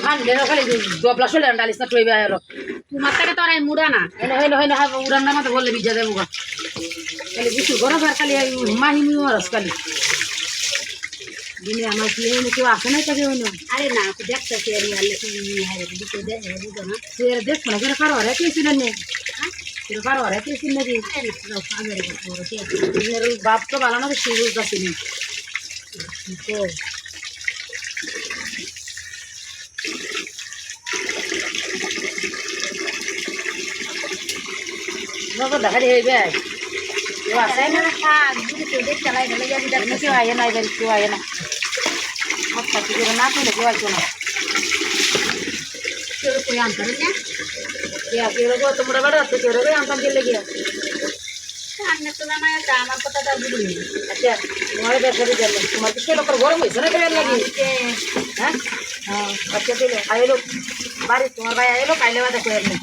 হান্ডেরও খালি ডবলা চলে ডালিস না টইবে আর তোমার থেকে তো আর মুড়া না হেলো হেলো হেলো হ্যাঁ উড়ান নামাতে বললে বিজা দেবো গা খালি বিশু গরম আর খালি মাহিমি মারস খালি দিনে আমার কি হইলো কেউ আসে নাই তাকে হইলো আরে না তুই দেখতেছি আর ইয়ালে তুই হারে দিতে দে বুঝো না সে দেখো না কেন কারো রে কেছিল নে কেন কারো রে কেছিল নাকি বাপ তো ভালো না সে বুঝতেছিনি তো নগদ দেখালি হইবে কেউ আসে না থাক যদি কেউ দেখতে লাই ঢেলে যাবি কেউ আয়ে না এবার কেউ আয়ে না আচ্ছা কি করে না পেলে কেউ আসো না কেউ কই আনতে না কেউ কেউ তোমরা বাড়া তো কেউ রে আনতাম গেলে গিয়া সামনে তো জামাই আছে আমার কথাটা বুঝলি আচ্ছা তোমার ব্যবসা দিয়ে গেলে তোমার তো সে লোকের গরম হয়েছে না কেন লাগি হ্যাঁ হ্যাঁ আচ্ছা দিলে আইলো বাড়ি তোমার ভাই আইলো কাইলে বাদে কয়ের নেই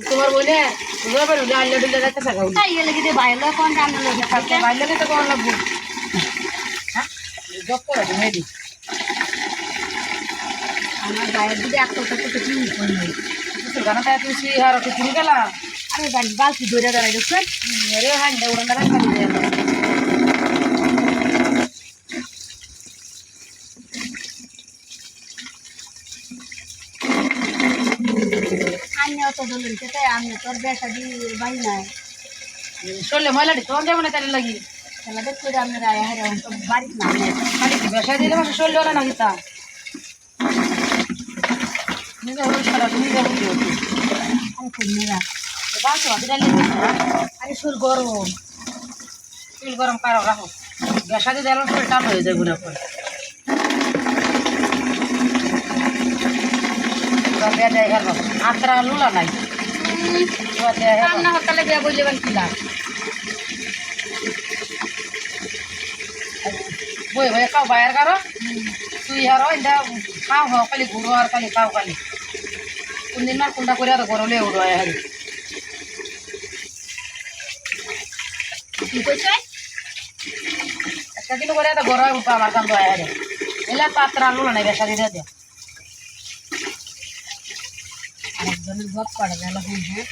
তোমার বলে তোমার বাড়ি আইলে দিলে যাইতে থাকা তাই গেলে কি বাইরে কোন রান্না লাগে থাকে বাইলে তো কোন লাগবো হ্যাঁ জব করে মেডি আমার বাইরে যদি একটা তো কি করি গানাটা তুমি সুই আর তো শুরু গেলা আরে বালতি ধরে দাঁড়াই দেখছেন আরে হান্ডে উড়ান দাঁড়াই খালি যায় আমি অত ধরলেন সেটাই আমি তোর বেসা দিয়ে বাই নাই চললে ময়লাটি তোমার যাবো না তাহলে লাগি তাহলে দেখতে আপনারা হারে তো বাড়িতে না খালি কি বেসা দিলে মাসে চললে ওরা না গীতা নিজে হলো সারা নিজে হলো আরে কন্যা বাসো দিলে আরে সুর গরম তেল গরম কারো রাখো বেসা দিয়ে দিলে শরীর টান হয়ে যায় গুণা করে দেয় হেলো আত্রা লুলা নাই রান্না হকালে বিয়া বললে বান কিলা বই হয়ে খাও বাইরের কারো তুই আর খাও খাও খালি ঘুরো আর খালি খাও খালি কোনদিন না কোনটা করে আর গরলে উড়ো হারি কি কইছে একটা দিন করে তো গরম উঠা আমার কান দয়া হারি এলা পাত্রা লুলা নাই বেসা দিয়ে দে আরেকজনের বক পড়ে গেল হ্যাঁ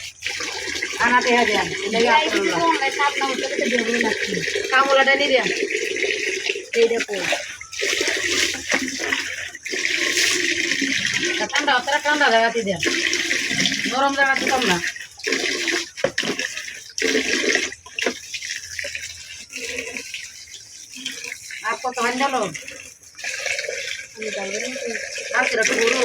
আনাতে হ্যাঁ দেন কামলাটা নিয়ে দেন এই দেখো ঠান্ডা তারা ঠান্ডা জায়গাতে দেন গরম জায়গাতে কম না আর কত হান গেল আর সেটা তো গরু